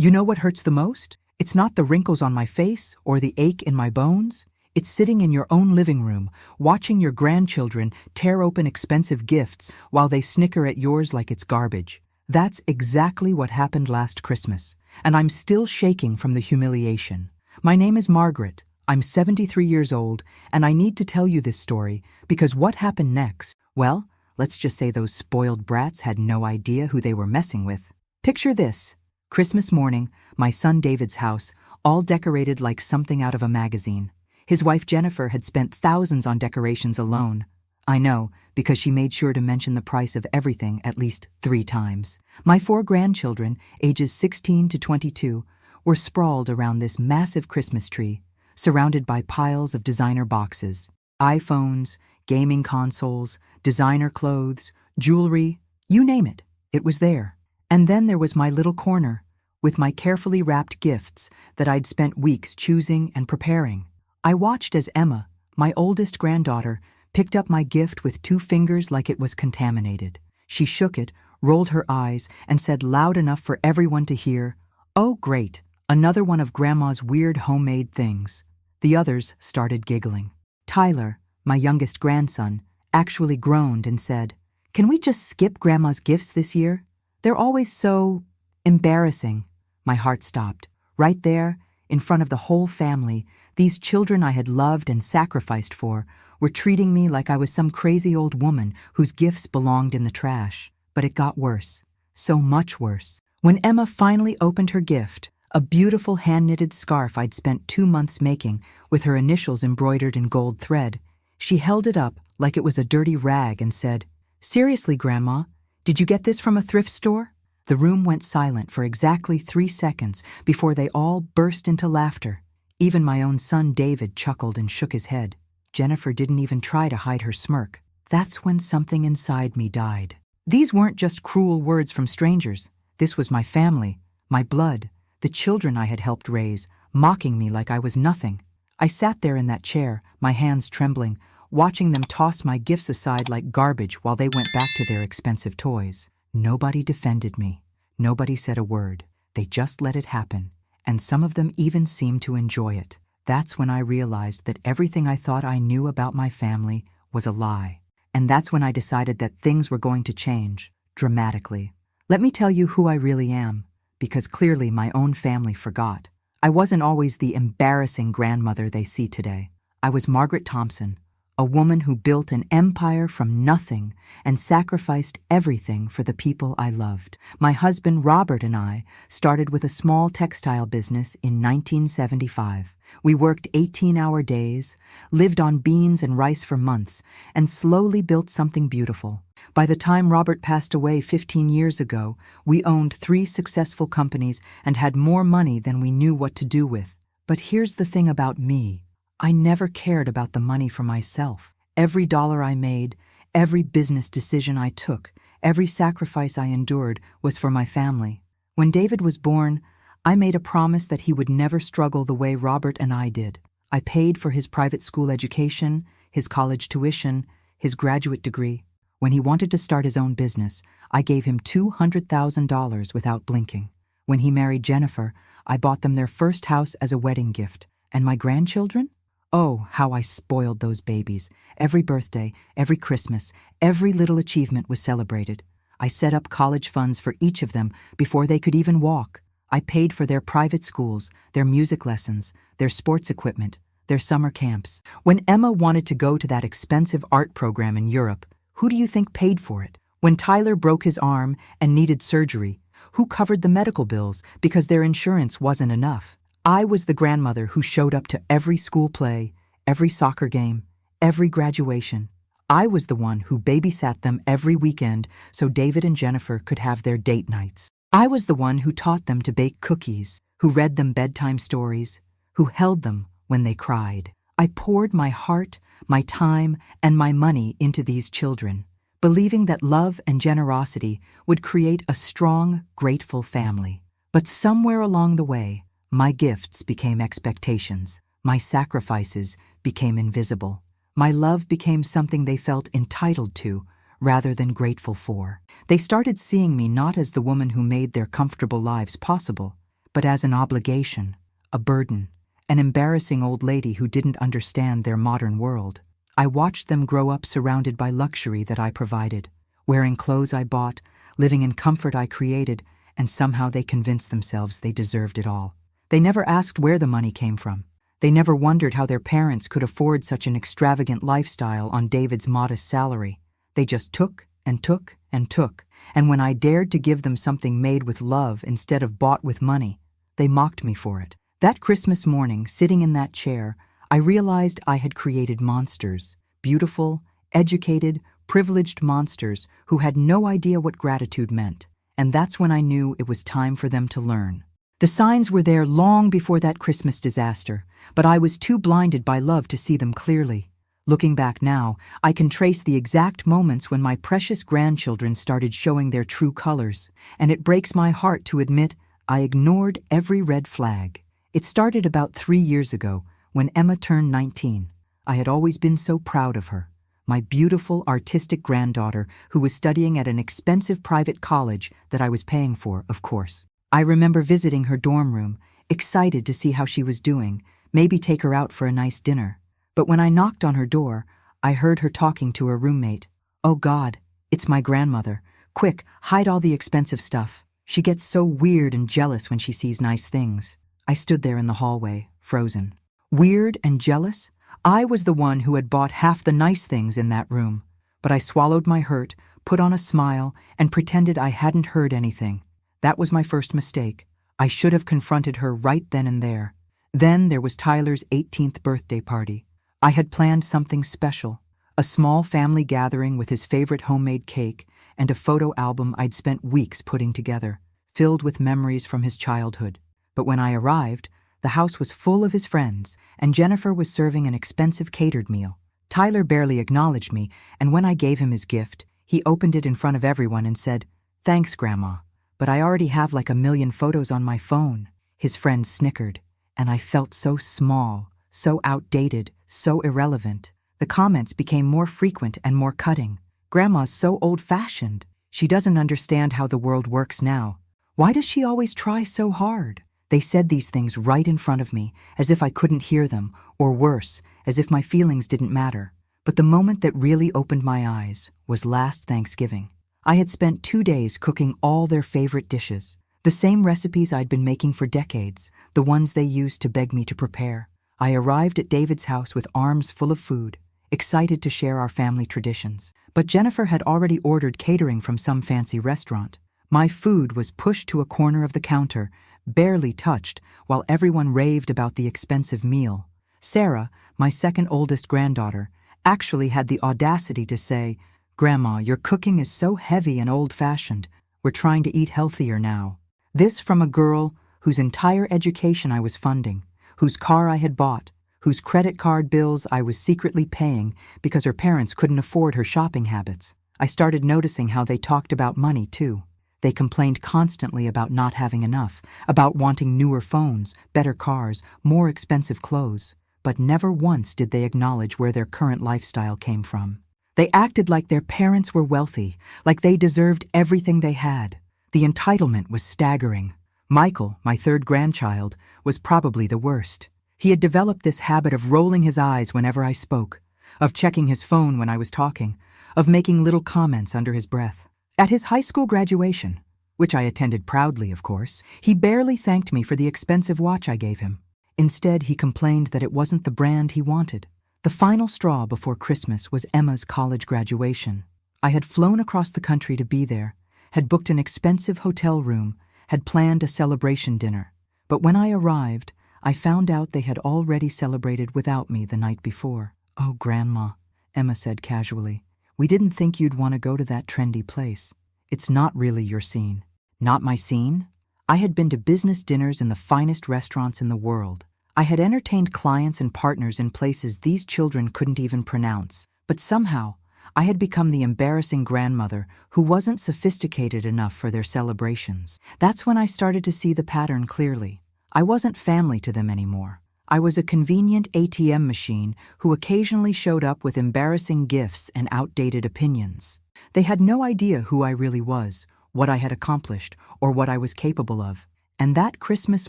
You know what hurts the most? It's not the wrinkles on my face or the ache in my bones. It's sitting in your own living room, watching your grandchildren tear open expensive gifts while they snicker at yours like it's garbage. That's exactly what happened last Christmas, and I'm still shaking from the humiliation. My name is Margaret. I'm 73 years old, and I need to tell you this story because what happened next? Well, let's just say those spoiled brats had no idea who they were messing with. Picture this. Christmas morning, my son David's house, all decorated like something out of a magazine. His wife Jennifer had spent thousands on decorations alone. I know, because she made sure to mention the price of everything at least 3 times. My 4 grandchildren, ages 16 to 22, were sprawled around this massive Christmas tree, surrounded by piles of designer boxes. iPhones, gaming consoles, designer clothes, jewelry, you name it, it was there. And then there was my little corner, with my carefully wrapped gifts that I'd spent weeks choosing and preparing. I watched as Emma, my oldest granddaughter, picked up my gift with 2 fingers like it was contaminated. She shook it, rolled her eyes, and said loud enough for everyone to hear, "Oh great, another one of Grandma's weird homemade things." The others started giggling. Tyler, my youngest grandson, actually groaned and said, "Can we just skip Grandma's gifts this year? They're always so embarrassing." My heart stopped. Right there, in front of the whole family, these children I had loved and sacrificed for were treating me like I was some crazy old woman whose gifts belonged in the trash. But it got worse. So much worse. When Emma finally opened her gift, a beautiful hand-knitted scarf I'd spent 2 months making with her initials embroidered in gold thread, she held it up like it was a dirty rag and said, "Seriously, Grandma, did you get this from a thrift store?" The room went silent for exactly 3 seconds before they all burst into laughter. Even my own son David chuckled and shook his head. Jennifer didn't even try to hide her smirk. That's when something inside me died. These weren't just cruel words from strangers. This was my family, my blood, the children I had helped raise, mocking me like I was nothing. I sat there in that chair, my hands trembling, watching them toss my gifts aside like garbage while they went back to their expensive toys. Nobody defended me. Nobody said a word. They just let it happen, and some of them even seemed to enjoy it. That's when I realized that everything I thought I knew about my family was a lie. And that's when I decided that things were going to change, dramatically. Let me tell you who I really am, because clearly my own family forgot. I wasn't always the embarrassing grandmother they see today. I was Margaret Thompson, a woman who built an empire from nothing and sacrificed everything for the people I loved. My husband Robert and I started with a small textile business in 1975. We worked 18-hour days, lived on beans and rice for months, and slowly built something beautiful. By the time Robert passed away 15 years ago, we owned 3 successful companies and had more money than we knew what to do with. But here's the thing about me. I never cared about the money for myself. Every dollar I made, every business decision I took, every sacrifice I endured was for my family. When David was born, I made a promise that he would never struggle the way Robert and I did. I paid for his private school education, his college tuition, his graduate degree. When he wanted to start his own business, I gave him $200,000 without blinking. When he married Jennifer, I bought them their first house as a wedding gift. And my grandchildren? Oh, how I spoiled those babies. Every birthday, every Christmas, every little achievement was celebrated. I set up college funds for each of them before they could even walk. I paid for their private schools, their music lessons, their sports equipment, their summer camps. When Emma wanted to go to that expensive art program in Europe, who do you think paid for it? When Tyler broke his arm and needed surgery, who covered the medical bills because their insurance wasn't enough? I was the grandmother who showed up to every school play, every soccer game, every graduation. I was the one who babysat them every weekend so David and Jennifer could have their date nights. I was the one who taught them to bake cookies, who read them bedtime stories, who held them when they cried. I poured my heart, my time, and my money into these children, believing that love and generosity would create a strong, grateful family. But somewhere along the way, my gifts became expectations. My sacrifices became invisible. My love became something they felt entitled to rather than grateful for. They started seeing me not as the woman who made their comfortable lives possible, but as an obligation, a burden, an embarrassing old lady who didn't understand their modern world. I watched them grow up surrounded by luxury that I provided, wearing clothes I bought, living in comfort I created, and somehow they convinced themselves they deserved it all. They never asked where the money came from. They never wondered how their parents could afford such an extravagant lifestyle on David's modest salary. They just took and took and took, and when I dared to give them something made with love instead of bought with money, they mocked me for it. That Christmas morning, sitting in that chair, I realized I had created monsters, beautiful, educated, privileged monsters who had no idea what gratitude meant, and that's when I knew it was time for them to learn. The signs were there long before that Christmas disaster, but I was too blinded by love to see them clearly. Looking back now, I can trace the exact moments when my precious grandchildren started showing their true colors, and it breaks my heart to admit I ignored every red flag. It started about 3 years ago, when Emma turned 19. I had always been so proud of her, my beautiful, artistic granddaughter who was studying at an expensive private college that I was paying for, of course. I remember visiting her dorm room, excited to see how she was doing, maybe take her out for a nice dinner. But when I knocked on her door, I heard her talking to her roommate. "Oh God, it's my grandmother. Quick, hide all the expensive stuff. She gets so weird and jealous when she sees nice things." I stood there in the hallway, frozen. Weird and jealous? I was the one who had bought half the nice things in that room. But I swallowed my hurt, put on a smile, and pretended I hadn't heard anything. That was my first mistake. I should have confronted her right then and there. Then there was Tyler's 18th birthday party. I had planned something special, a small family gathering with his favorite homemade cake and a photo album I'd spent weeks putting together, filled with memories from his childhood. But when I arrived, the house was full of his friends, and Jennifer was serving an expensive catered meal. Tyler barely acknowledged me, and when I gave him his gift, he opened it in front of everyone and said, "Thanks, Grandma, but I already have like 1,000,000 photos on my phone." His friends snickered, and I felt so small, so outdated, so irrelevant. The comments became more frequent and more cutting. "Grandma's so old-fashioned. She doesn't understand how the world works now. Why does she always try so hard?" They said these things right in front of me, as if I couldn't hear them, or worse, as if my feelings didn't matter. But the moment that really opened my eyes was last Thanksgiving. I had spent 2 days cooking all their favorite dishes, the same recipes I'd been making for decades, the ones they used to beg me to prepare. I arrived at David's house with arms full of food, excited to share our family traditions. But Jennifer had already ordered catering from some fancy restaurant. My food was pushed to a corner of the counter, barely touched, while everyone raved about the expensive meal. Sarah, my second oldest granddaughter, actually had the audacity to say, "Grandma, your cooking is so heavy and old-fashioned. We're trying to eat healthier now." This from a girl whose entire education I was funding, whose car I had bought, whose credit card bills I was secretly paying because her parents couldn't afford her shopping habits. I started noticing how they talked about money, too. They complained constantly about not having enough, about wanting newer phones, better cars, more expensive clothes. But never once did they acknowledge where their current lifestyle came from. They acted like their parents were wealthy, like they deserved everything they had. The entitlement was staggering. Michael, my third grandchild, was probably the worst. He had developed this habit of rolling his eyes whenever I spoke, of checking his phone when I was talking, of making little comments under his breath. At his high school graduation, which I attended proudly, of course, he barely thanked me for the expensive watch I gave him. Instead, he complained that it wasn't the brand he wanted. The final straw before Christmas was Emma's college graduation. I had flown across the country to be there, had booked an expensive hotel room, had planned a celebration dinner. But when I arrived, I found out they had already celebrated without me the night before. "Oh, Grandma," Emma said casually, "we didn't think you'd want to go to that trendy place. It's not really your scene." Not my scene? I had been to business dinners in the finest restaurants in the world. I had entertained clients and partners in places these children couldn't even pronounce. But somehow, I had become the embarrassing grandmother who wasn't sophisticated enough for their celebrations. That's when I started to see the pattern clearly. I wasn't family to them anymore. I was a convenient ATM machine who occasionally showed up with embarrassing gifts and outdated opinions. They had no idea who I really was, what I had accomplished, or what I was capable of. And that Christmas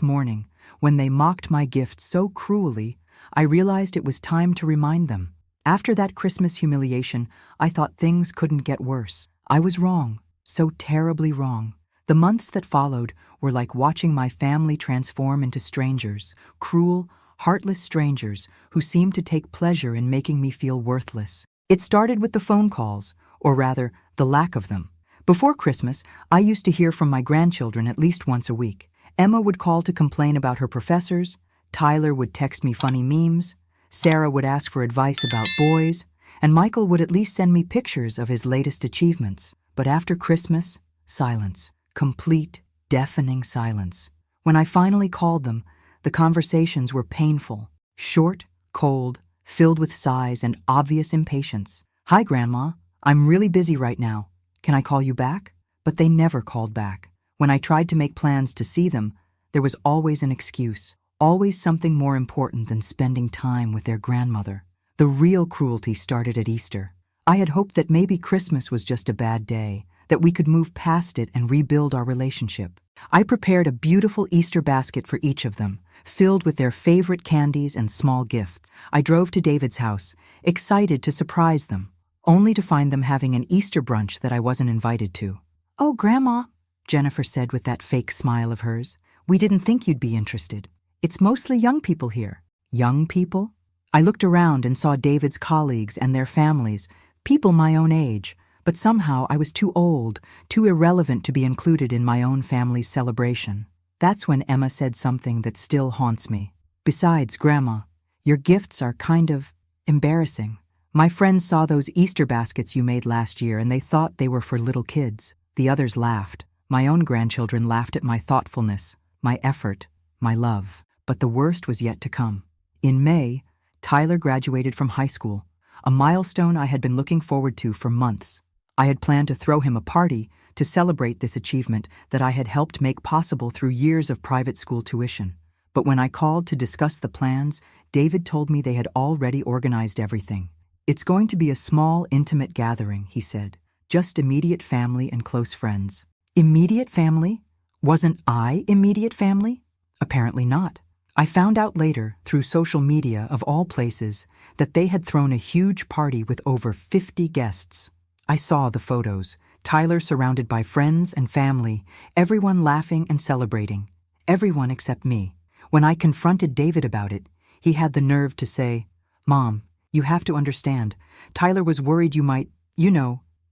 morning, when they mocked my gift so cruelly, I realized it was time to remind them. After that Christmas humiliation, I thought things couldn't get worse. I was wrong, so terribly wrong. The months that followed were like watching my family transform into strangers, cruel, heartless strangers who seemed to take pleasure in making me feel worthless. It started with the phone calls, or rather, the lack of them. Before Christmas, I used to hear from my grandchildren at least once a week. Emma would call to complain about her professors, Tyler would text me funny memes, Sarah would ask for advice about boys, and Michael would at least send me pictures of his latest achievements. But after Christmas, silence. Complete, deafening silence. When I finally called them, the conversations were painful, short, cold, filled with sighs and obvious impatience. "Hi, Grandma. I'm really busy right now. Can I call you back?" But they never called back. When I tried to make plans to see them, there was always an excuse, always something more important than spending time with their grandmother. The real cruelty started at Easter. I had hoped that maybe Christmas was just a bad day, that we could move past it and rebuild our relationship. I prepared a beautiful Easter basket for each of them, filled with their favorite candies and small gifts. I drove to David's house, excited to surprise them, only to find them having an Easter brunch that I wasn't invited to. "Oh, Grandma," Jennifer said with that fake smile of hers, "we didn't think you'd be interested. It's mostly young people here." Young people? I looked around and saw David's colleagues and their families, people my own age, but somehow I was too old, too irrelevant to be included in my own family's celebration. That's when Emma said something that still haunts me. "Besides, Grandma, your gifts are kind of embarrassing. My friends saw those Easter baskets you made last year and they thought they were for little kids." The others laughed. My own grandchildren laughed at my thoughtfulness, my effort, my love. But the worst was yet to come. In May, Tyler graduated from high school, a milestone I had been looking forward to for months. I had planned to throw him a party to celebrate this achievement that I had helped make possible through years of private school tuition. But when I called to discuss the plans, David told me they had already organized everything. "It's going to be a small, intimate gathering," he said. "Just immediate family and close friends." Immediate family? Wasn't I immediate family? Apparently not. I found out later, through social media of all places, that they had thrown a huge party with over 50 guests. I saw the photos. Tyler surrounded by friends and family, everyone laughing and celebrating. Everyone except me. When I confronted David about it, he had the nerve to say, "Mom, you have to understand. Tyler was worried you might,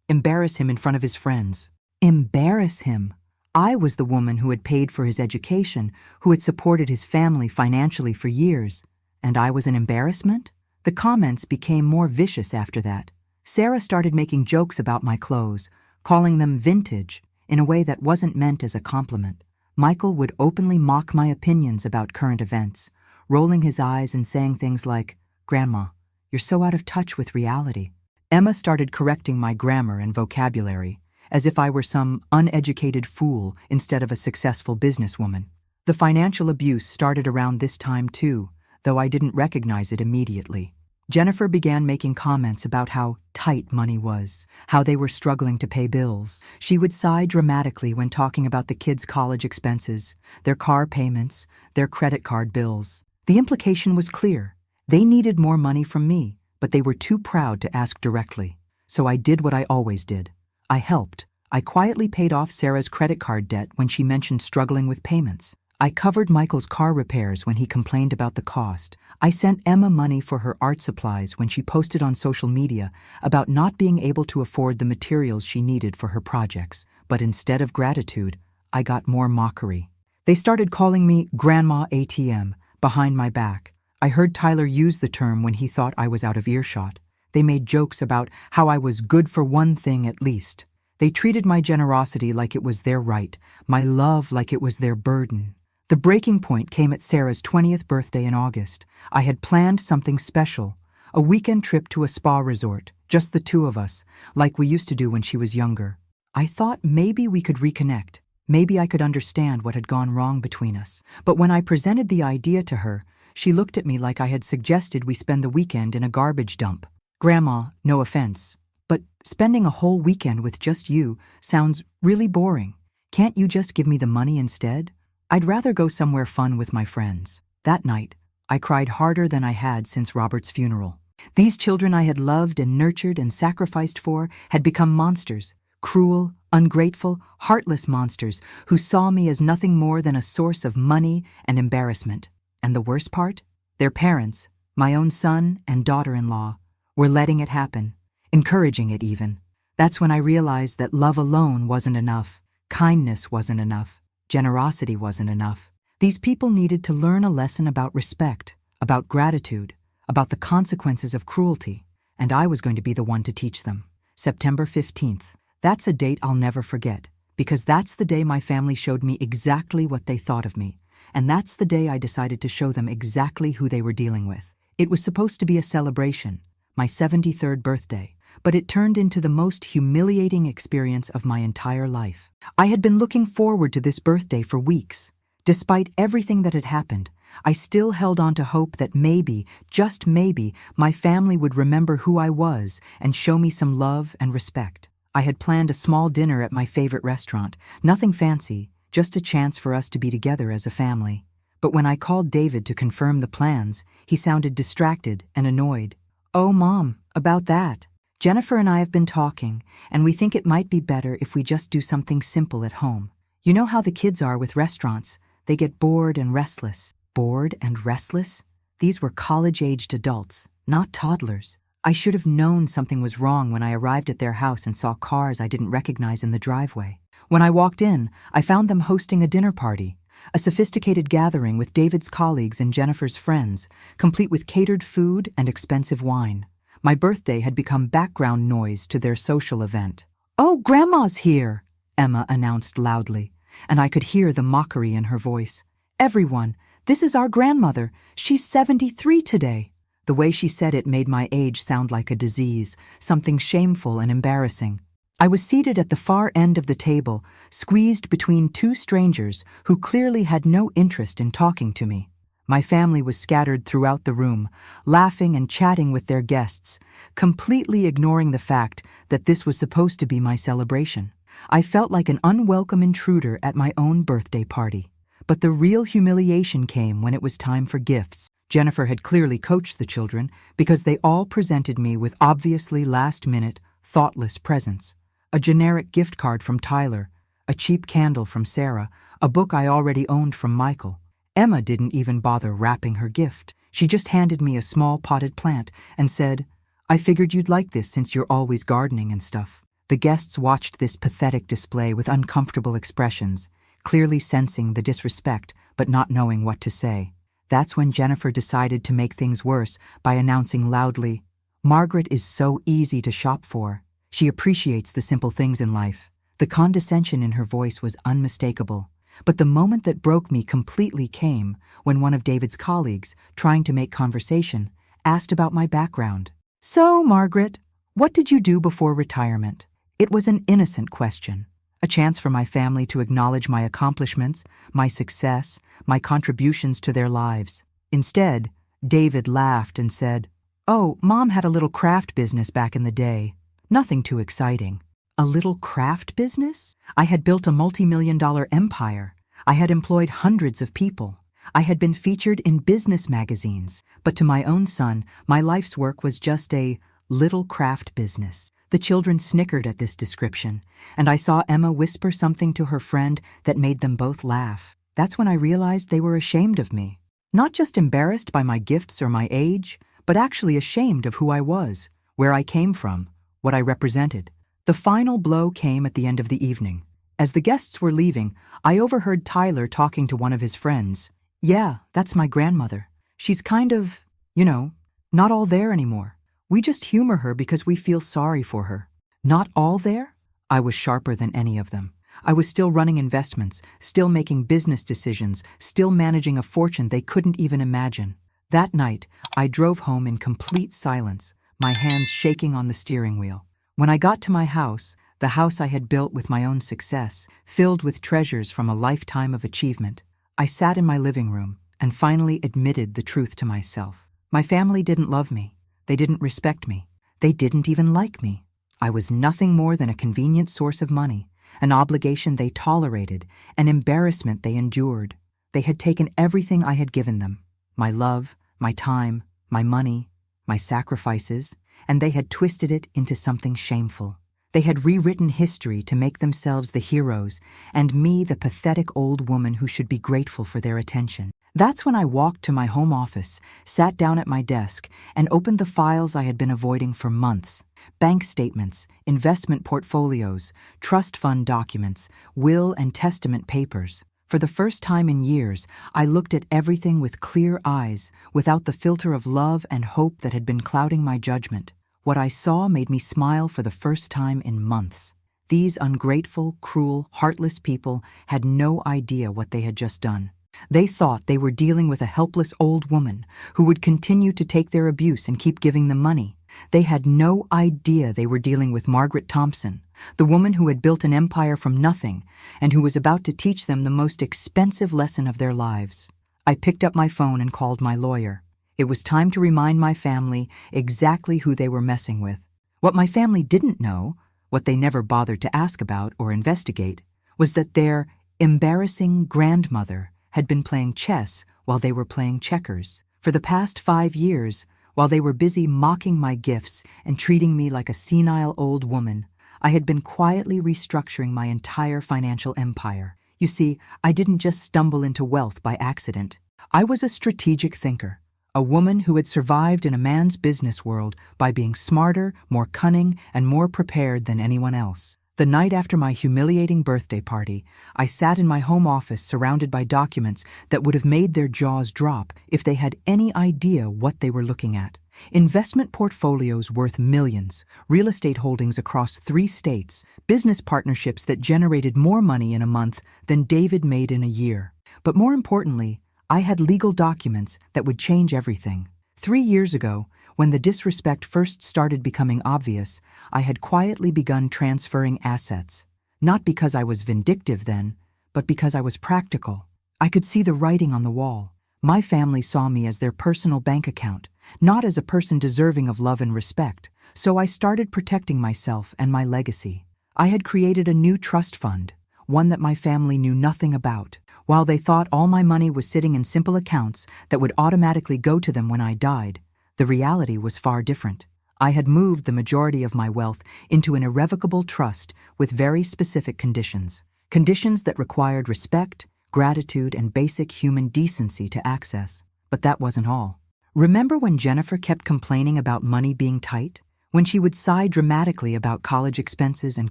embarrass him in front of his friends." Embarrass him? I was the woman who had paid for his education, who had supported his family financially for years. And I was an embarrassment? The comments became more vicious after that. Sarah started making jokes about my clothes, calling them vintage, in a way that wasn't meant as a compliment. Michael would openly mock my opinions about current events, rolling his eyes and saying things like, "Grandma, you're so out of touch with reality." Emma started correcting my grammar and vocabulary, as if I were some uneducated fool instead of a successful businesswoman. The financial abuse started around this time too, though I didn't recognize it immediately. Jennifer began making comments about how tight money was, how they were struggling to pay bills. She would sigh dramatically when talking about the kids' college expenses, their car payments, their credit card bills. The implication was clear. They needed more money from me, but they were too proud to ask directly. So I did what I always did. I helped. I quietly paid off Sarah's credit card debt when she mentioned struggling with payments. I covered Michael's car repairs when he complained about the cost. I sent Emma money for her art supplies when she posted on social media about not being able to afford the materials she needed for her projects. But instead of gratitude, I got more mockery. They started calling me Grandma ATM behind my back. I heard Tyler use the term when he thought I was out of earshot. They made jokes about how I was good for one thing at least. They treated my generosity like it was their right, my love like it was their burden. The breaking point came at Sarah's 20th birthday in August. I had planned something special, a weekend trip to a spa resort, just the two of us, like we used to do when she was younger. I thought maybe we could reconnect. Maybe I could understand what had gone wrong between us. But when I presented the idea to her, she looked at me like I had suggested we spend the weekend in a garbage dump. "Grandma, no offense, but spending a whole weekend with just you sounds really boring. Can't you just give me the money instead? I'd rather go somewhere fun with my friends. That night, I cried harder than I had since Robert's funeral. These children I had loved and nurtured and sacrificed for had become monsters, cruel, ungrateful, heartless monsters who saw me as nothing more than a source of money and embarrassment. And the worst part? Their parents, my own son and daughter-in-law, were letting it happen, encouraging it even. That's when I realized that love alone wasn't enough, kindness wasn't enough, generosity wasn't enough. These people needed to learn a lesson about respect, about gratitude, about the consequences of cruelty, and I was going to be the one to teach them. September 15th. That's a date I'll never forget, because that's the day my family showed me exactly what they thought of me, and that's the day I decided to show them exactly who they were dealing with. It was supposed to be a celebration, my 73rd birthday, but it turned into the most humiliating experience of my entire life. I had been looking forward to this birthday for weeks. Despite everything that had happened, I still held on to hope that maybe, just maybe, my family would remember who I was and show me some love and respect. I had planned a small dinner at my favorite restaurant, nothing fancy, just a chance for us to be together as a family. But when I called David to confirm the plans, he sounded distracted and annoyed. "Oh, Mom, about that. Jennifer and I have been talking, and we think it might be better if we just do something simple at home. You know how the kids are with restaurants. They get bored and restless." Bored and restless? These were college-aged adults, not toddlers. I should have known something was wrong when I arrived at their house and saw cars I didn't recognize in the driveway. When I walked in, I found them hosting a dinner party, a sophisticated gathering with David's colleagues and Jennifer's friends, complete with catered food and expensive wine. My birthday had become background noise to their social event. "Oh, Grandma's here," Emma announced loudly, and I could hear the mockery in her voice. "Everyone, this is our grandmother. She's 73 today." The way she said it made my age sound like a disease, something shameful and embarrassing. I was seated at the far end of the table, squeezed between two strangers who clearly had no interest in talking to me. My family was scattered throughout the room, laughing and chatting with their guests, completely ignoring the fact that this was supposed to be my celebration. I felt like an unwelcome intruder at my own birthday party. But the real humiliation came when it was time for gifts. Jennifer had clearly coached the children because they all presented me with obviously last-minute, thoughtless presents. A generic gift card from Tyler, a cheap candle from Sarah, a book I already owned from Michael. Emma didn't even bother wrapping her gift. She just handed me a small potted plant and said, "I figured you'd like this since you're always gardening and stuff." The guests watched this pathetic display with uncomfortable expressions, clearly sensing the disrespect but not knowing what to say. That's when Jennifer decided to make things worse by announcing loudly, "Margaret is so easy to shop for. She appreciates the simple things in life." The condescension in her voice was unmistakable. But the moment that broke me completely came when one of David's colleagues, trying to make conversation, asked about my background. "So, Margaret, what did you do before retirement?" It was an innocent question, a chance for my family to acknowledge my accomplishments, my success, my contributions to their lives. Instead, David laughed and said, "Oh, Mom had a little craft business back in the day. Nothing too exciting." A little craft business? I had built a multi-million-dollar empire. I had employed hundreds of people. I had been featured in business magazines. But to my own son, my life's work was just a little craft business. The children snickered at this description, and I saw Emma whisper something to her friend that made them both laugh. That's when I realized they were ashamed of me. Not just embarrassed by my gifts or my age, but actually ashamed of who I was, where I came from, what I represented. The final blow came at the end of the evening. As the guests were leaving, I overheard Tyler talking to one of his friends. "Yeah, that's my grandmother. She's kind of, not all there anymore. We just humor her because we feel sorry for her." Not all there? I was sharper than any of them. I was still running investments, still making business decisions, still managing a fortune they couldn't even imagine. That night, I drove home in complete silence, my hands shaking on the steering wheel. When I got to my house, the house I had built with my own success, filled with treasures from a lifetime of achievement, I sat in my living room and finally admitted the truth to myself. My family didn't love me. They didn't respect me. They didn't even like me. I was nothing more than a convenient source of money, an obligation they tolerated, an embarrassment they endured. They had taken everything I had given them, my love, my time, my money, my sacrifices, and they had twisted it into something shameful. They had rewritten history to make themselves the heroes, and me the pathetic old woman who should be grateful for their attention. That's when I walked to my home office, sat down at my desk, and opened the files I had been avoiding for months. Bank statements, investment portfolios, trust fund documents, will and testament papers. For the first time in years, I looked at everything with clear eyes, without the filter of love and hope that had been clouding my judgment. What I saw made me smile for the first time in months. These ungrateful, cruel, heartless people had no idea what they had just done. They thought they were dealing with a helpless old woman who would continue to take their abuse and keep giving them money. They had no idea they were dealing with Margaret Thompson, the woman who had built an empire from nothing and who was about to teach them the most expensive lesson of their lives. I picked up my phone and called my lawyer. It was time to remind my family exactly who they were messing with. What my family didn't know, what they never bothered to ask about or investigate, was that their embarrassing grandmother had been playing chess while they were playing checkers. For the past 5 years, while they were busy mocking my gifts and treating me like a senile old woman, I had been quietly restructuring my entire financial empire. You see, I didn't just stumble into wealth by accident. I was a strategic thinker. A woman who had survived in a man's business world by being smarter, more cunning, and more prepared than anyone else. The night after my humiliating birthday party, I sat in my home office surrounded by documents that would have made their jaws drop if they had any idea what they were looking at. Investment portfolios worth millions, real estate holdings across 3 states, business partnerships that generated more money in a month than David made in a year. But more importantly, I had legal documents that would change everything. 3 years ago, when the disrespect first started becoming obvious, I had quietly begun transferring assets. Not because I was vindictive then, but because I was practical. I could see the writing on the wall. My family saw me as their personal bank account, not as a person deserving of love and respect. So I started protecting myself and my legacy. I had created a new trust fund, one that my family knew nothing about. While they thought all my money was sitting in simple accounts that would automatically go to them when I died, the reality was far different. I had moved the majority of my wealth into an irrevocable trust with very specific conditions. Conditions that required respect, gratitude, and basic human decency to access. But that wasn't all. Remember when Jennifer kept complaining about money being tight? When she would sigh dramatically about college expenses and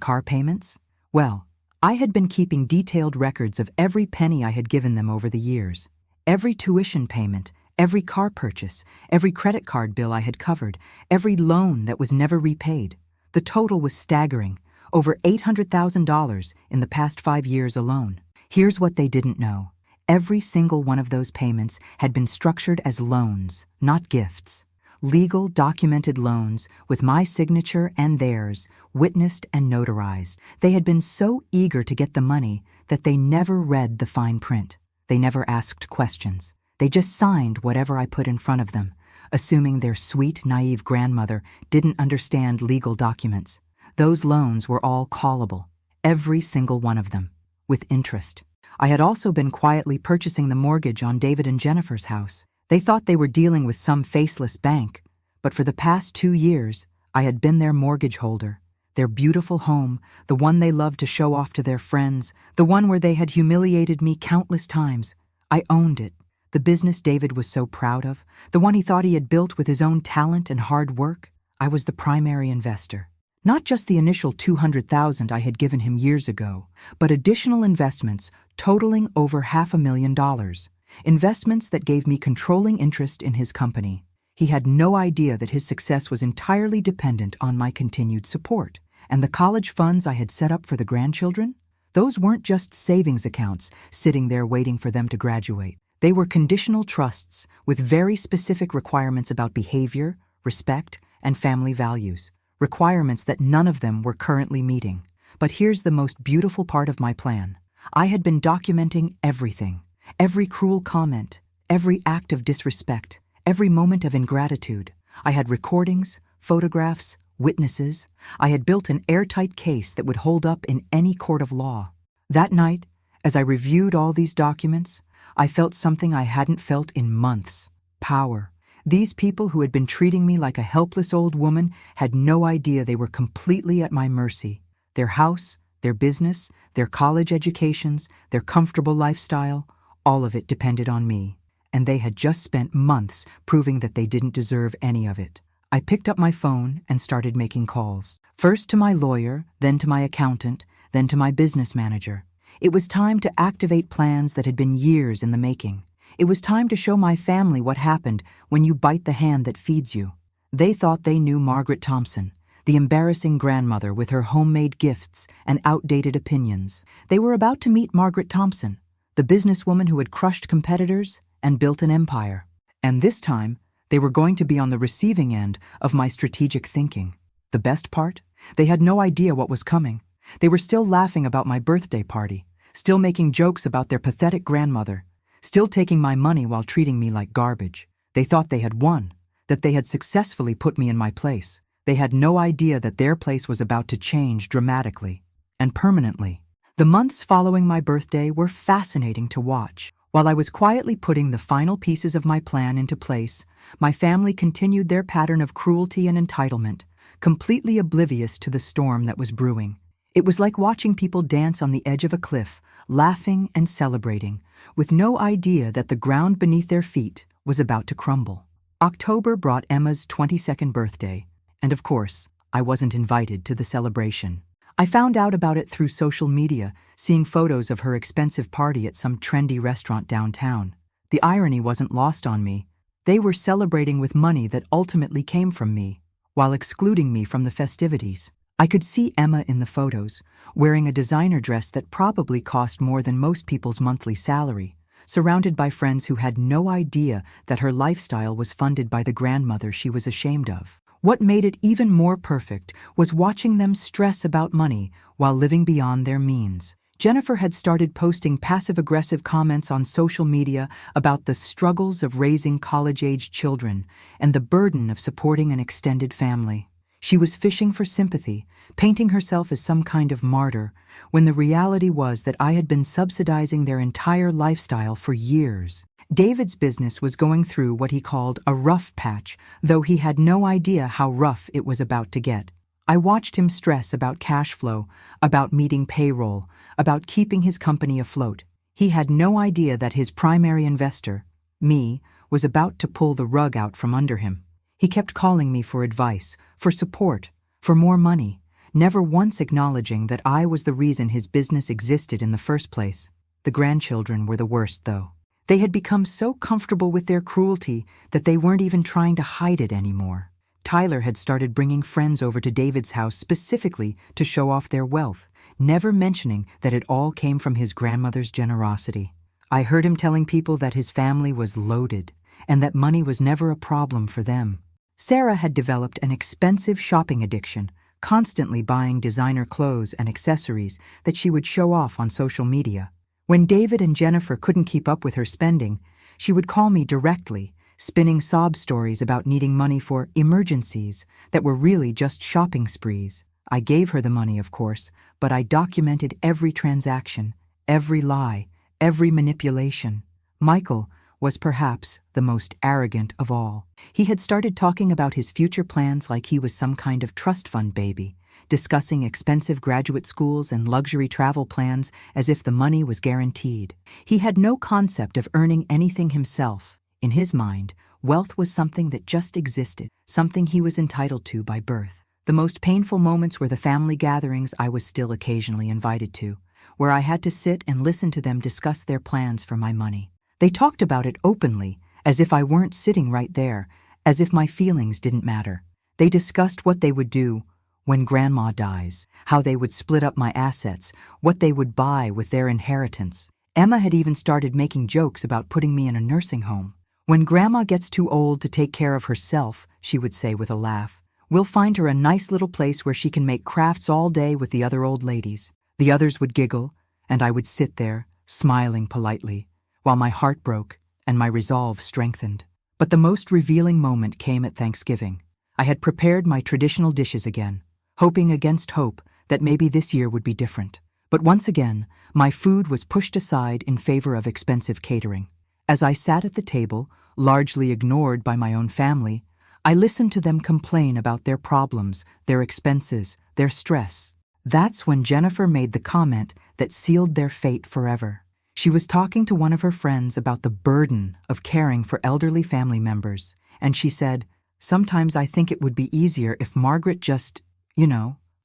car payments? Well, I had been keeping detailed records of every penny I had given them over the years. Every tuition payment, every car purchase, every credit card bill I had covered, every loan that was never repaid. The total was staggering, over $800,000 in the past 5 years alone. Here's what they didn't know. Every single one of those payments had been structured as loans, not gifts. Legal, documented loans with my signature and theirs, witnessed and notarized. They had been so eager to get the money that they never read the fine print. They never asked questions. They just signed whatever I put in front of them, assuming their sweet, naive grandmother didn't understand legal documents. Those loans were all callable, every single one of them, with interest. I had also been quietly purchasing the mortgage on David and Jennifer's house. They thought they were dealing with some faceless bank, but for the past 2 years, I had been their mortgage holder, their beautiful home, the one they loved to show off to their friends, the one where they had humiliated me countless times. I owned it. The business David was so proud of, the one he thought he had built with his own talent and hard work. I was the primary investor. Not just the initial $200,000 I had given him years ago, but additional investments totaling over $500,000. Investments that gave me controlling interest in his company. He had no idea that his success was entirely dependent on my continued support. And the college funds I had set up for the grandchildren? Those weren't just savings accounts sitting there waiting for them to graduate. They were conditional trusts with very specific requirements about behavior, respect, and family values. Requirements that none of them were currently meeting. But here's the most beautiful part of my plan. I had been documenting everything. Every cruel comment, every act of disrespect, every moment of ingratitude. I had recordings, photographs, witnesses. I had built an airtight case that would hold up in any court of law. That night, as I reviewed all these documents, I felt something I hadn't felt in months: power. These people who had been treating me like a helpless old woman had no idea they were completely at my mercy. Their house, their business, their college educations, their comfortable lifestyle, all of it depended on me. And they had just spent months proving that they didn't deserve any of it. I picked up my phone and started making calls. First to my lawyer, then to my accountant, then to my business manager. It was time to activate plans that had been years in the making. It was time to show my family what happened when you bite the hand that feeds you. They thought they knew Margaret Thompson, the embarrassing grandmother with her homemade gifts and outdated opinions. They were about to meet Margaret Thompson, the businesswoman who had crushed competitors and built an empire. And this time, they were going to be on the receiving end of my strategic thinking. The best part? They had no idea what was coming. They were still laughing about my birthday party, still making jokes about their pathetic grandmother, still taking my money while treating me like garbage. They thought they had won, that they had successfully put me in my place. They had no idea that their place was about to change dramatically and permanently. The months following my birthday were fascinating to watch. While I was quietly putting the final pieces of my plan into place, my family continued their pattern of cruelty and entitlement, completely oblivious to the storm that was brewing. It was like watching people dance on the edge of a cliff, laughing and celebrating, with no idea that the ground beneath their feet was about to crumble. October brought Emma's 22nd birthday, and of course, I wasn't invited to the celebration. I found out about it through social media, seeing photos of her expensive party at some trendy restaurant downtown. The irony wasn't lost on me. They were celebrating with money that ultimately came from me, while excluding me from the festivities. I could see Emma in the photos, wearing a designer dress that probably cost more than most people's monthly salary, surrounded by friends who had no idea that her lifestyle was funded by the grandmother she was ashamed of. What made it even more perfect was watching them stress about money while living beyond their means. Jennifer had started posting passive-aggressive comments on social media about the struggles of raising college-age children and the burden of supporting an extended family. She was fishing for sympathy, painting herself as some kind of martyr, when the reality was that I had been subsidizing their entire lifestyle for years. David's business was going through what he called a rough patch, though he had no idea how rough it was about to get. I watched him stress about cash flow, about meeting payroll, about keeping his company afloat. He had no idea that his primary investor, me, was about to pull the rug out from under him. He kept calling me for advice, for support, for more money, never once acknowledging that I was the reason his business existed in the first place. The grandchildren were the worst, though. They had become so comfortable with their cruelty that they weren't even trying to hide it anymore. Tyler had started bringing friends over to David's house specifically to show off their wealth, never mentioning that it all came from his grandmother's generosity. I heard him telling people that his family was loaded and that money was never a problem for them. Sarah had developed an expensive shopping addiction, constantly buying designer clothes and accessories that she would show off on social media. When David and Jennifer couldn't keep up with her spending, she would call me directly, spinning sob stories about needing money for emergencies that were really just shopping sprees. I gave her the money, of course, but I documented every transaction, every lie, every manipulation. Michael was perhaps the most arrogant of all. He had started talking about his future plans like he was some kind of trust fund baby, discussing expensive graduate schools and luxury travel plans as if the money was guaranteed. He had no concept of earning anything himself. In his mind, wealth was something that just existed, something he was entitled to by birth. The most painful moments were the family gatherings I was still occasionally invited to, where I had to sit and listen to them discuss their plans for my money. They talked about it openly, as if I weren't sitting right there, as if my feelings didn't matter. They discussed what they would do when Grandma dies, how they would split up my assets, what they would buy with their inheritance. Emma had even started making jokes about putting me in a nursing home. When Grandma gets too old to take care of herself, she would say with a laugh, we'll find her a nice little place where she can make crafts all day with the other old ladies. The others would giggle, and I would sit there, smiling politely, while my heart broke and my resolve strengthened. But the most revealing moment came at Thanksgiving. I had prepared my traditional dishes again, hoping against hope that maybe this year would be different. But once again, my food was pushed aside in favor of expensive catering. As I sat at the table, largely ignored by my own family, I listened to them complain about their problems, their expenses, their stress. That's when Jennifer made the comment that sealed their fate forever. She was talking to one of her friends about the burden of caring for elderly family members, and she said, "Sometimes I think it would be easier if Margaret just,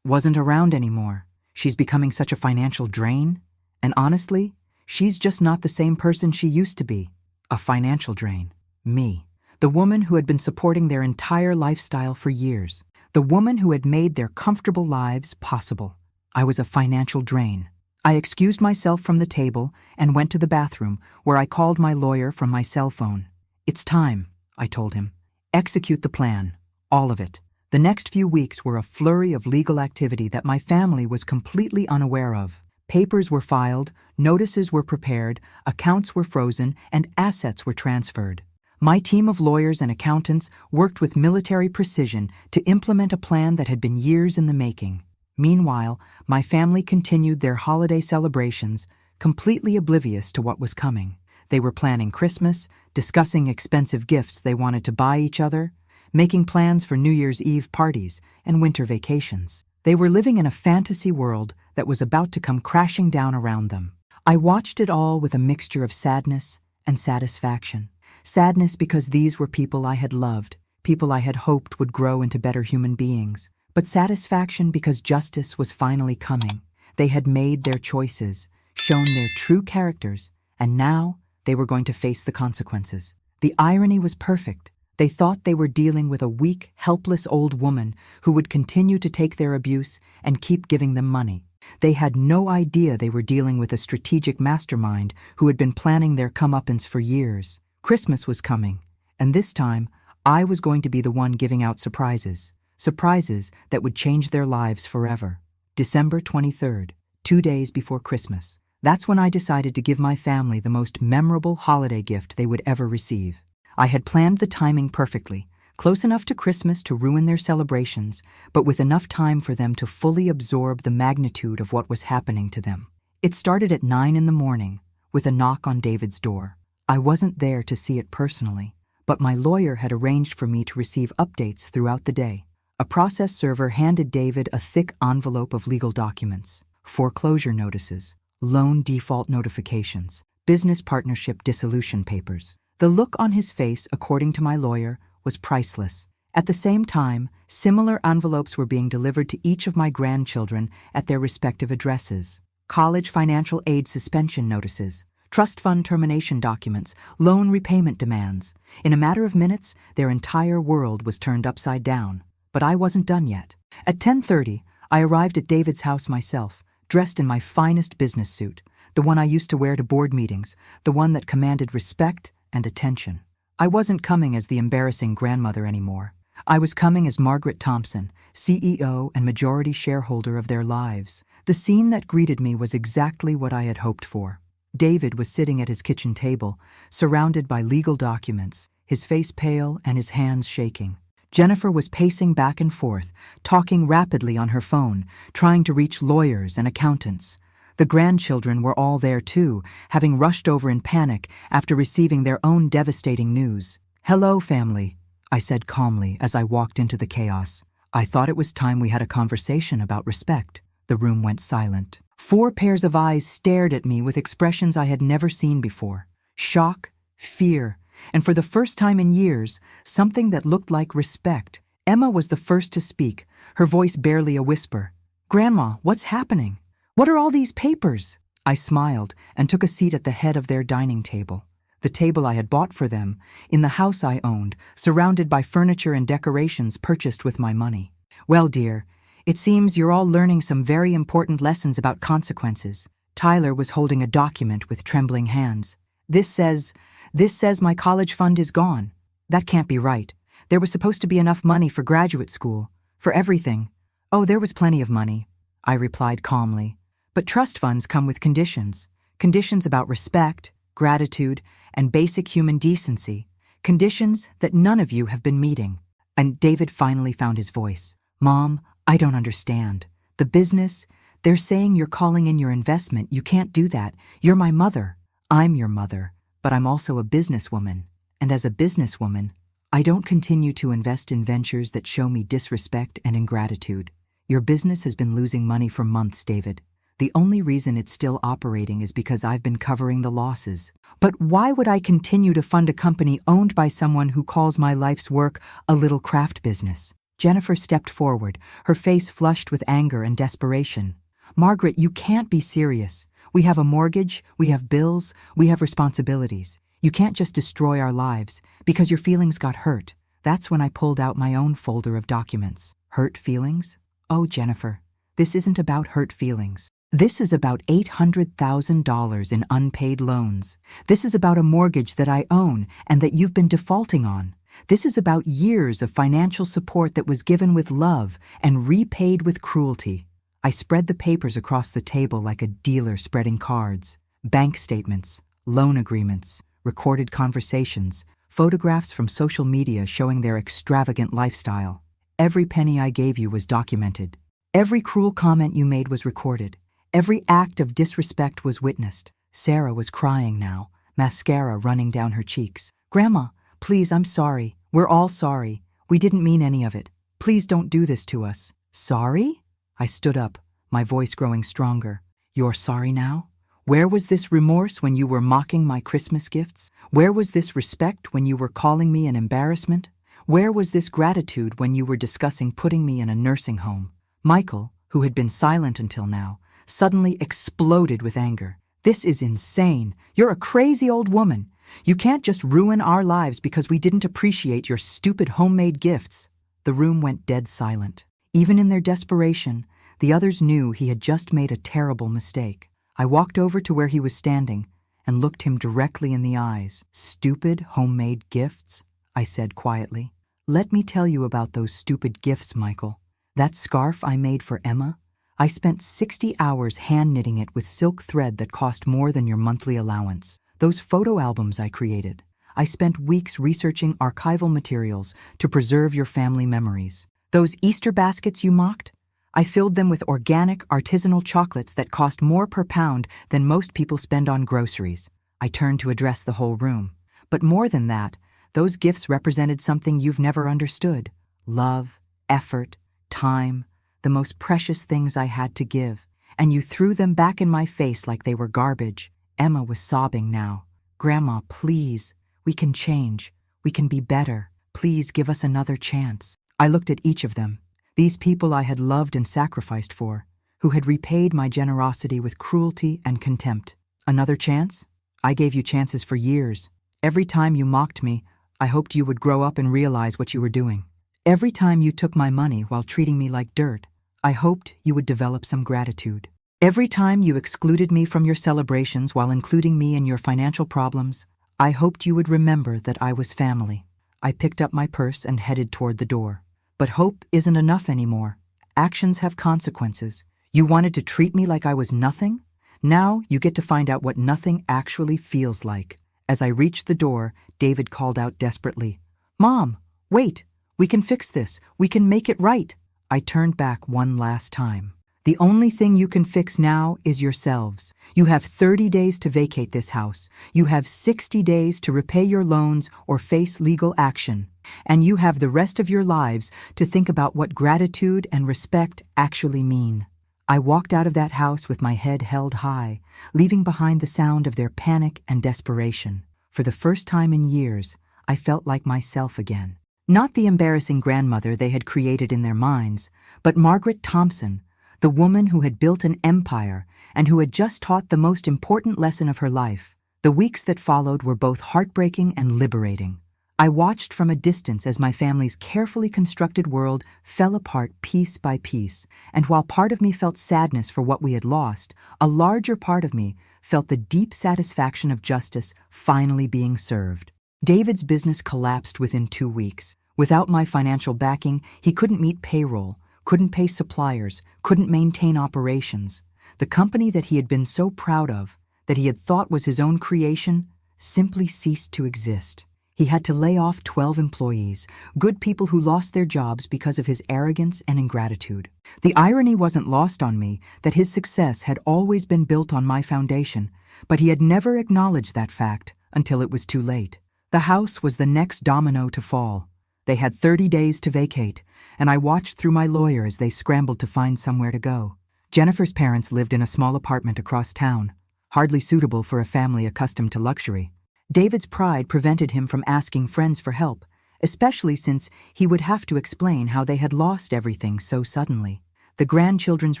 wasn't around anymore. She's becoming such a financial drain, and honestly, she's just not the same person she used to be. A financial drain. Me. The woman who had been supporting their entire lifestyle for years. The woman who had made their comfortable lives possible. I was a financial drain. I excused myself from the table and went to the bathroom, where I called my lawyer from my cell phone. "It's time," I told him. "Execute the plan. All of it." The next few weeks were a flurry of legal activity that my family was completely unaware of. Papers were filed, notices were prepared, accounts were frozen, and assets were transferred. My team of lawyers and accountants worked with military precision to implement a plan that had been years in the making. Meanwhile, my family continued their holiday celebrations, completely oblivious to what was coming. They were planning Christmas, discussing expensive gifts they wanted to buy each other, making plans for New Year's Eve parties and winter vacations. They were living in a fantasy world that was about to come crashing down around them. I watched it all with a mixture of sadness and satisfaction. Sadness because these were people I had loved, people I had hoped would grow into better human beings. But satisfaction because justice was finally coming. They had made their choices, shown their true characters, and now they were going to face the consequences. The irony was perfect. They thought they were dealing with a weak, helpless old woman who would continue to take their abuse and keep giving them money. They had no idea they were dealing with a strategic mastermind who had been planning their comeuppance for years. Christmas was coming, and this time, I was going to be the one giving out surprises. Surprises that would change their lives forever. December 23rd, 2 days before Christmas. That's when I decided to give my family the most memorable holiday gift they would ever receive. I had planned the timing perfectly, close enough to Christmas to ruin their celebrations, but with enough time for them to fully absorb the magnitude of what was happening to them. It started at 9 in the morning, with a knock on David's door. I wasn't there to see it personally, but my lawyer had arranged for me to receive updates throughout the day. A process server handed David a thick envelope of legal documents, foreclosure notices, loan default notifications, business partnership dissolution papers. The look on his face, according to my lawyer, was priceless. At the same time, similar envelopes were being delivered to each of my grandchildren at their respective addresses. College financial aid suspension notices, trust fund termination documents, loan repayment demands. In a matter of minutes, their entire world was turned upside down. But I wasn't done yet. At 10:30, I arrived at David's house myself, dressed in my finest business suit, the one I used to wear to board meetings, the one that commanded respect and attention. I wasn't coming as the embarrassing grandmother anymore. I was coming as Margaret Thompson, CEO and majority shareholder of their lives. The scene that greeted me was exactly what I had hoped for. David was sitting at his kitchen table, surrounded by legal documents, his face pale and his hands shaking. Jennifer was pacing back and forth, talking rapidly on her phone, trying to reach lawyers and accountants. The grandchildren were all there too, having rushed over in panic after receiving their own devastating news. "Hello, family," I said calmly as I walked into the chaos. "I thought it was time we had a conversation about respect." The room went silent. 4 pairs of eyes stared at me with expressions I had never seen before. Shock, fear, and for the first time in years, something that looked like respect. Emma was the first to speak, her voice barely a whisper. "Grandma, what's happening? What are all these papers?" I smiled and took a seat at the head of their dining table, the table I had bought for them, in the house I owned, surrounded by furniture and decorations purchased with my money. "Well, dear, it seems you're all learning some very important lessons about consequences." Tyler was holding a document with trembling hands. This says my college fund is gone. That can't be right. There was supposed to be enough money for graduate school, for everything." "Oh, there was plenty of money," I replied calmly. "But trust funds come with conditions. Conditions about respect, gratitude, and basic human decency. Conditions that none of you have been meeting." And David finally found his voice. Mom, I don't understand. The business, they're saying you're calling in your investment. You can't do that. You're my mother. I'm your mother, but I'm also a businesswoman. And as a businesswoman, I don't continue to invest in ventures that show me disrespect and ingratitude. Your business has been losing money for months, David. The only reason it's still operating is because I've been covering the losses. But why would I continue to fund a company owned by someone who calls my life's work a little craft business? Jennifer stepped forward, her face flushed with anger and desperation. Margaret, you can't be serious. We have a mortgage, we have bills, we have responsibilities. You can't just destroy our lives because your feelings got hurt. That's when I pulled out my own folder of documents. Hurt feelings? Oh, Jennifer, this isn't about hurt feelings. This is about $800,000 in unpaid loans. This is about a mortgage that I own and that you've been defaulting on. This is about years of financial support that was given with love and repaid with cruelty. I spread the papers across the table like a dealer spreading cards. Bank statements, loan agreements, recorded conversations, photographs from social media showing their extravagant lifestyle. Every penny I gave you was documented. Every cruel comment you made was recorded. Every act of disrespect was witnessed. Sarah was crying now, mascara running down her cheeks. Grandma, please, I'm sorry. We're all sorry. We didn't mean any of it. Please don't do this to us. Sorry? I stood up, my voice growing stronger. You're sorry now? Where was this remorse when you were mocking my Christmas gifts? Where was this respect when you were calling me an embarrassment? Where was this gratitude when you were discussing putting me in a nursing home? Michael, who had been silent until now, suddenly exploded with anger. This is insane. You're a crazy old woman. You can't just ruin our lives because we didn't appreciate your stupid homemade gifts. The room went dead silent. Even in their desperation, the others knew he had just made a terrible mistake. I walked over to where he was standing and looked him directly in the eyes. Stupid homemade gifts, I said quietly. Let me tell you about those stupid gifts, Michael. That scarf I made for Emma, I spent 60 hours hand knitting it with silk thread that cost more than your monthly allowance. Those photo albums I created, I spent weeks researching archival materials to preserve your family memories. Those Easter baskets you mocked, I filled them with organic, artisanal chocolates that cost more per pound than most people spend on groceries. I turned to address the whole room. But more than that, those gifts represented something you've never understood. Love, effort, time, the most precious things I had to give. And you threw them back in my face like they were garbage. Emma was sobbing now. Grandma, please, we can change. We can be better. Please give us another chance. I looked at each of them. These people I had loved and sacrificed for, who had repaid my generosity with cruelty and contempt. Another chance? I gave you chances for years. Every time you mocked me, I hoped you would grow up and realize what you were doing. Every time you took my money while treating me like dirt, I hoped you would develop some gratitude. Every time you excluded me from your celebrations while including me in your financial problems, I hoped you would remember that I was family. I picked up my purse and headed toward the door. But hope isn't enough anymore. Actions have consequences. You wanted to treat me like I was nothing? Now you get to find out what nothing actually feels like. As I reached the door, David called out desperately, "Mom, wait! We can fix this. We can make it right." I turned back one last time. The only thing you can fix now is yourselves. You have 30 days to vacate this house. You have 60 days to repay your loans or face legal action. And you have the rest of your lives to think about what gratitude and respect actually mean. I walked out of that house with my head held high, leaving behind the sound of their panic and desperation. For the first time in years, I felt like myself again. Not the embarrassing grandmother they had created in their minds, but Margaret Thompson, the woman who had built an empire and who had just taught the most important lesson of her life. The weeks that followed were both heartbreaking and liberating. I watched from a distance as my family's carefully constructed world fell apart piece by piece, and while part of me felt sadness for what we had lost, a larger part of me felt the deep satisfaction of justice finally being served. David's business collapsed within 2 weeks. Without my financial backing, he couldn't meet payroll, couldn't pay suppliers, couldn't maintain operations. The company that he had been so proud of, that he had thought was his own creation, simply ceased to exist. He had to lay off 12 employees, good people who lost their jobs because of his arrogance and ingratitude. The irony wasn't lost on me that his success had always been built on my foundation, but he had never acknowledged that fact until it was too late. The house was the next domino to fall. They had 30 days to vacate, and I watched through my lawyer as they scrambled to find somewhere to go. Jennifer's parents lived in a small apartment across town, hardly suitable for a family accustomed to luxury. David's pride prevented him from asking friends for help, especially since he would have to explain how they had lost everything so suddenly. The grandchildren's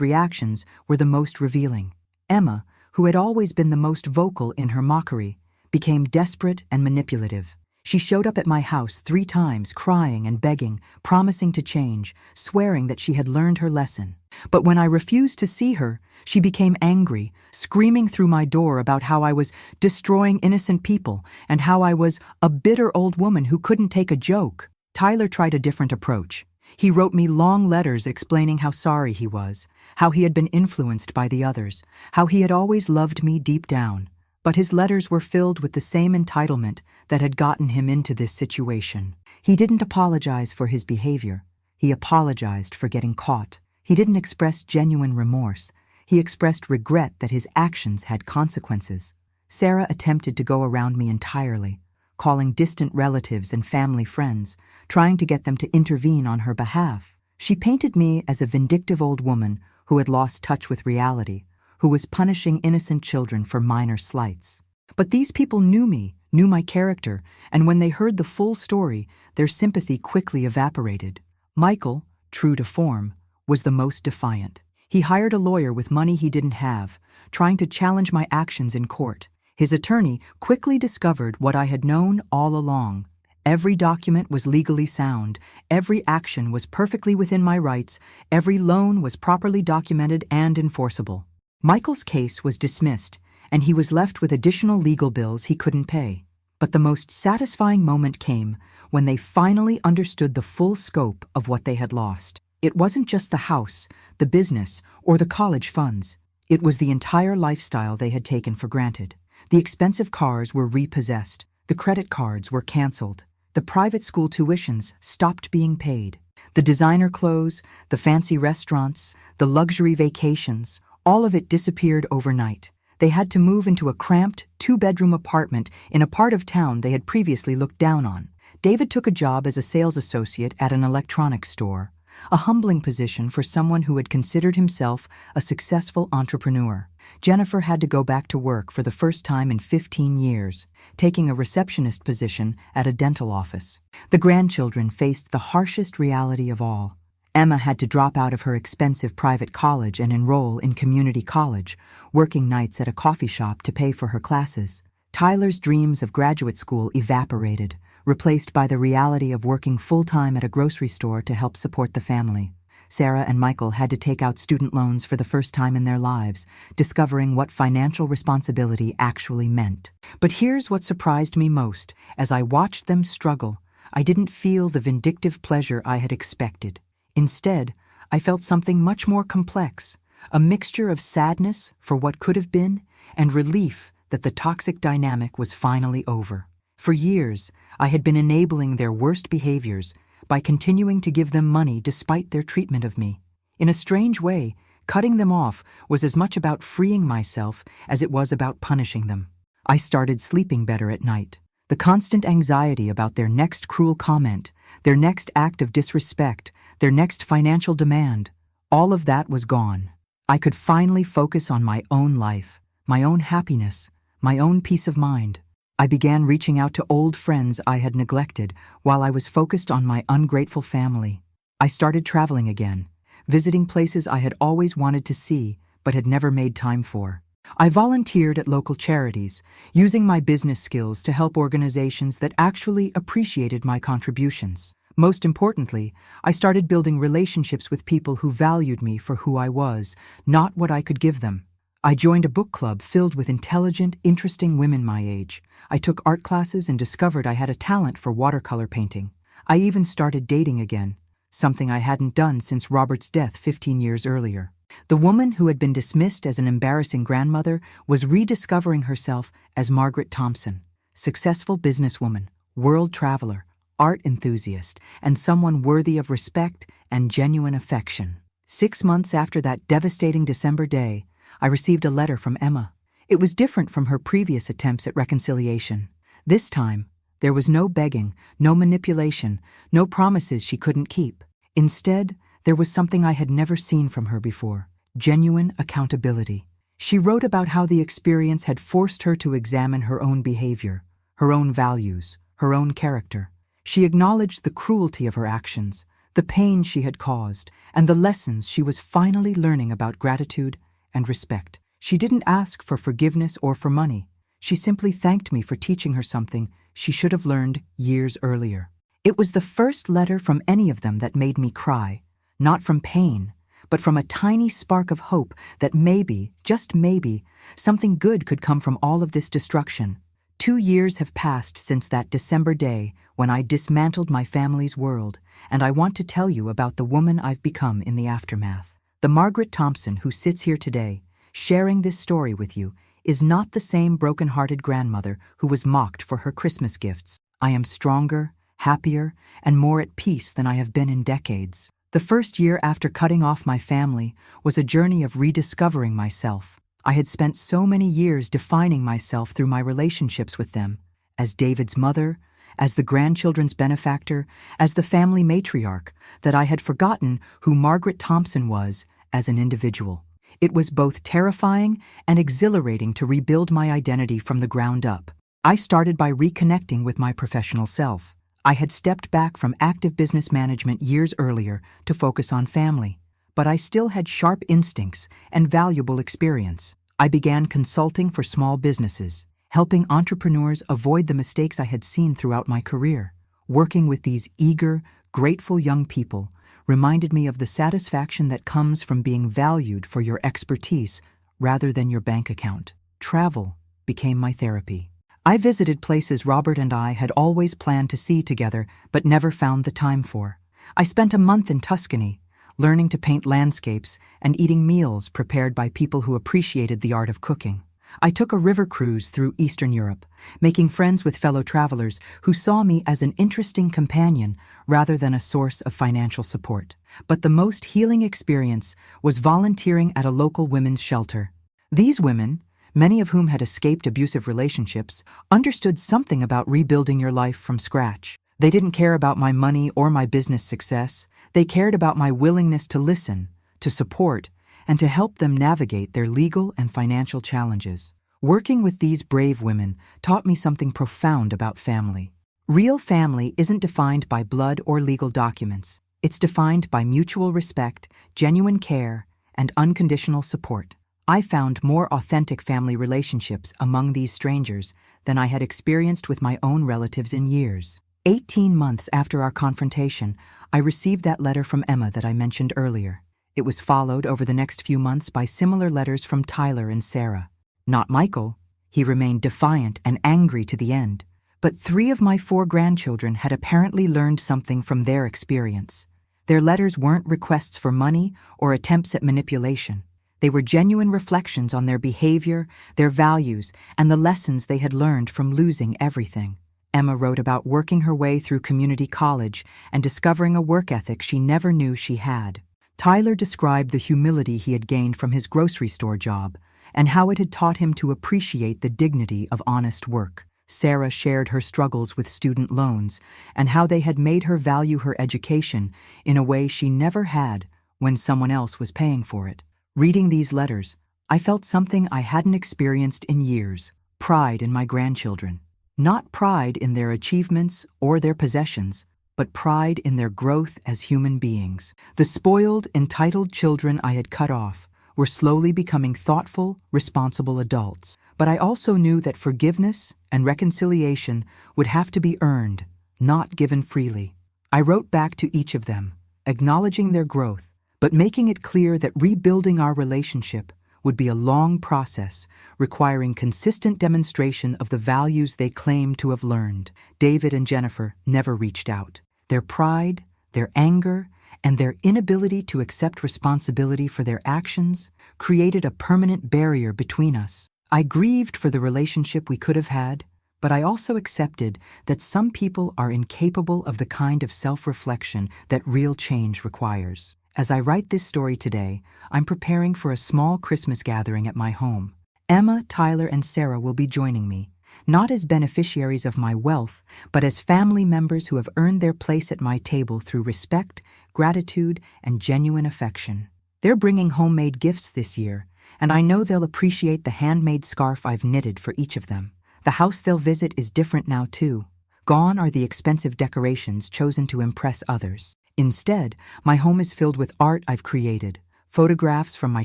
reactions were the most revealing. Emma, who had always been the most vocal in her mockery, became desperate and manipulative. She showed up at my house 3 times, crying and begging, promising to change, swearing that she had learned her lesson. But when I refused to see her, she became angry, screaming through my door about how I was destroying innocent people and how I was a bitter old woman who couldn't take a joke. Tyler tried a different approach. He wrote me long letters explaining how sorry he was, how he had been influenced by the others, how he had always loved me deep down. But his letters were filled with the same entitlement that had gotten him into this situation. He didn't apologize for his behavior. He apologized for getting caught. He didn't express genuine remorse. He expressed regret that his actions had consequences. Sarah attempted to go around me entirely, calling distant relatives and family friends, trying to get them to intervene on her behalf. She painted me as a vindictive old woman who had lost touch with reality, who was punishing innocent children for minor slights. But these people knew me, knew my character, and when they heard the full story, their sympathy quickly evaporated. Michael, true to form, was the most defiant. He hired a lawyer with money he didn't have, trying to challenge my actions in court. His attorney quickly discovered what I had known all along. Every document was legally sound, every action was perfectly within my rights, every loan was properly documented and enforceable. Michael's case was dismissed, and he was left with additional legal bills he couldn't pay. But the most satisfying moment came when they finally understood the full scope of what they had lost. It wasn't just the house, the business, or the college funds. It was the entire lifestyle they had taken for granted. The expensive cars were repossessed, the credit cards were canceled, the private school tuitions stopped being paid. The designer clothes, the fancy restaurants, the luxury vacations, all of it disappeared overnight. They had to move into a cramped, 2-bedroom apartment in a part of town they had previously looked down on. David took a job as a sales associate at an electronics store, a humbling position for someone who had considered himself a successful entrepreneur. Jennifer had to go back to work for the first time in 15 years, taking a receptionist position at a dental office. The grandchildren faced the harshest reality of all. Emma had to drop out of her expensive private college and enroll in community college, working nights at a coffee shop to pay for her classes. Tyler's dreams of graduate school evaporated, replaced by the reality of working full-time at a grocery store to help support the family. Sarah and Michael had to take out student loans for the first time in their lives, discovering what financial responsibility actually meant. But here's what surprised me most. As I watched them struggle, I didn't feel the vindictive pleasure I had expected. Instead, I felt something much more complex, a mixture of sadness for what could have been and relief that the toxic dynamic was finally over. For years, I had been enabling their worst behaviors by continuing to give them money despite their treatment of me. In a strange way, cutting them off was as much about freeing myself as it was about punishing them. I started sleeping better at night. The constant anxiety about their next cruel comment, their next act of disrespect, their next financial demand, all of that was gone. I could finally focus on my own life, my own happiness, my own peace of mind. I began reaching out to old friends I had neglected while I was focused on my ungrateful family. I started traveling again, visiting places I had always wanted to see but had never made time for. I volunteered at local charities, using my business skills to help organizations that actually appreciated my contributions. Most importantly, I started building relationships with people who valued me for who I was, not what I could give them. I joined a book club filled with intelligent, interesting women my age. I took art classes and discovered I had a talent for watercolor painting. I even started dating again, something I hadn't done since Robert's death 15 years earlier. The woman who had been dismissed as an embarrassing grandmother was rediscovering herself as Margaret Thompson, successful businesswoman, world traveler, art enthusiast, and someone worthy of respect and genuine affection. 6 months after that devastating December day, I received a letter from Emma. It was different from her previous attempts at reconciliation. This time, there was no begging, no manipulation, no promises she couldn't keep. Instead, there was something I had never seen from her before: genuine accountability. She wrote about how the experience had forced her to examine her own behavior, her own values, her own character. She acknowledged the cruelty of her actions, the pain she had caused, and the lessons she was finally learning about gratitude and respect. She didn't ask for forgiveness or for money. She simply thanked me for teaching her something she should have learned years earlier. It was the first letter from any of them that made me cry, not from pain, but from a tiny spark of hope that maybe, just maybe, something good could come from all of this destruction. 2 years have passed since that December day when I dismantled my family's world, and I want to tell you about the woman I've become in the aftermath. The Margaret Thompson who sits here today, sharing this story with you, is not the same broken-hearted grandmother who was mocked for her Christmas gifts. I am stronger, happier, and more at peace than I have been in decades. The first year after cutting off my family was a journey of rediscovering myself. I had spent so many years defining myself through my relationships with them, as David's mother, as the grandchildren's benefactor, as the family matriarch, that I had forgotten who Margaret Thompson was as an individual. It was both terrifying and exhilarating to rebuild my identity from the ground up. I started by reconnecting with my professional self. I had stepped back from active business management years earlier to focus on family, but I still had sharp instincts and valuable experience. I began consulting for small businesses, helping entrepreneurs avoid the mistakes I had seen throughout my career. Working with these eager, grateful young people reminded me of the satisfaction that comes from being valued for your expertise rather than your bank account. Travel became my therapy. I visited places Robert and I had always planned to see together but never found the time for. I spent a month in Tuscany, learning to paint landscapes and eating meals prepared by people who appreciated the art of cooking. I took a river cruise through Eastern Europe, making friends with fellow travelers who saw me as an interesting companion rather than a source of financial support. But the most healing experience was volunteering at a local women's shelter. These women, many of whom had escaped abusive relationships, understood something about rebuilding your life from scratch. They didn't care about my money or my business success. They cared about my willingness to listen, to support, and to help them navigate their legal and financial challenges. Working with these brave women taught me something profound about family. Real family isn't defined by blood or legal documents. It's defined by mutual respect, genuine care, and unconditional support. I found more authentic family relationships among these strangers than I had experienced with my own relatives in years. 18 months after our confrontation, I received that letter from Emma that I mentioned earlier. It was followed over the next few months by similar letters from Tyler and Sarah. Not Michael. He remained defiant and angry to the end. But 3 of my 4 grandchildren had apparently learned something from their experience. Their letters weren't requests for money or attempts at manipulation. They were genuine reflections on their behavior, their values, and the lessons they had learned from losing everything. Emma wrote about working her way through community college and discovering a work ethic she never knew she had. Tyler described the humility he had gained from his grocery store job and how it had taught him to appreciate the dignity of honest work. Sarah shared her struggles with student loans and how they had made her value her education in a way she never had when someone else was paying for it. Reading these letters, I felt something I hadn't experienced in years: pride in my grandchildren. Not pride in their achievements or their possessions, but pride in their growth as human beings. The spoiled, entitled children I had cut off were slowly becoming thoughtful, responsible adults. But I also knew that forgiveness and reconciliation would have to be earned, not given freely. I wrote back to each of them, acknowledging their growth, but making it clear that rebuilding our relationship would be a long process, requiring consistent demonstration of the values they claimed to have learned. David and Jennifer never reached out. Their pride, their anger, and their inability to accept responsibility for their actions created a permanent barrier between us. I grieved for the relationship we could have had, But I also accepted that some people are incapable of the kind of self-reflection that real change requires. As I write this story today, I'm preparing for a small Christmas gathering at my home. Emma, Tyler, and Sarah will be joining me, not as beneficiaries of my wealth, but as family members who have earned their place at my table through respect, gratitude, and genuine affection. They're bringing homemade gifts this year, and I know they'll appreciate the handmade scarf I've knitted for each of them. The house they'll visit is different now too. Gone are the expensive decorations chosen to impress others. Instead, my home is filled with art I've created, photographs from my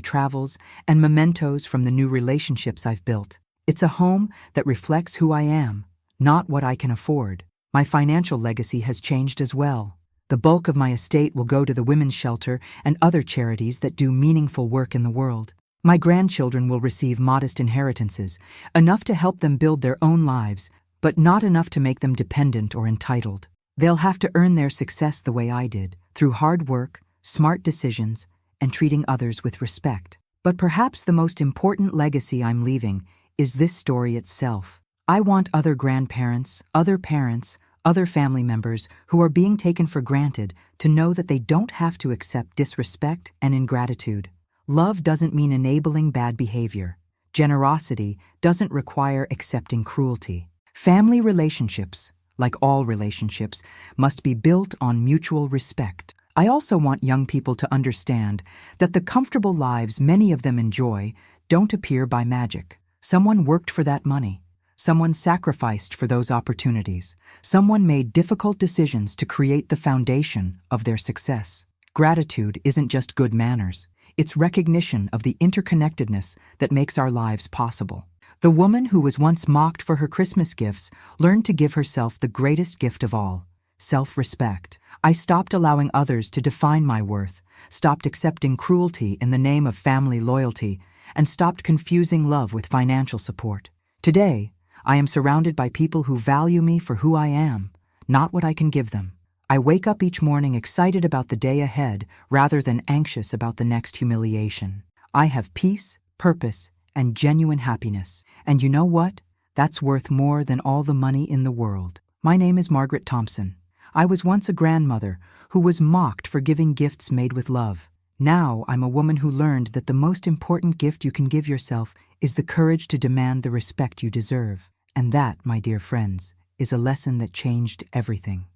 travels, and mementos from the new relationships I've built. It's a home that reflects who I am, not what I can afford. My financial legacy has changed as well. The bulk of my estate will go to the women's shelter and other charities that do meaningful work in the world. My grandchildren will receive modest inheritances, enough to help them build their own lives, but not enough to make them dependent or entitled. They'll have to earn their success the way I did, through hard work, smart decisions, and treating others with respect. But perhaps the most important legacy I'm leaving is this story itself. I want other grandparents, other parents, other family members who are being taken for granted to know that they don't have to accept disrespect and ingratitude. Love doesn't mean enabling bad behavior. Generosity doesn't require accepting cruelty. Family relationships, like all relationships, must be built on mutual respect. I also want young people to understand that the comfortable lives many of them enjoy don't appear by magic. Someone worked for that money. Someone sacrificed for those opportunities. Someone made difficult decisions to create the foundation of their success. Gratitude isn't just good manners. It's recognition of the interconnectedness that makes our lives possible. The woman who was once mocked for her Christmas gifts learned to give herself the greatest gift of all, self-respect. I stopped allowing others to define my worth, stopped accepting cruelty in the name of family loyalty, and stopped confusing love with financial support. Today, I am surrounded by people who value me for who I am, not what I can give them. I wake up each morning excited about the day ahead rather than anxious about the next humiliation. I have peace, purpose, and genuine happiness. And you know what? That's worth more than all the money in the world. My name is Margaret Thompson. I was once a grandmother who was mocked for giving gifts made with love. Now I'm a woman who learned that the most important gift you can give yourself is the courage to demand the respect you deserve. And that, my dear friends, is a lesson that changed everything.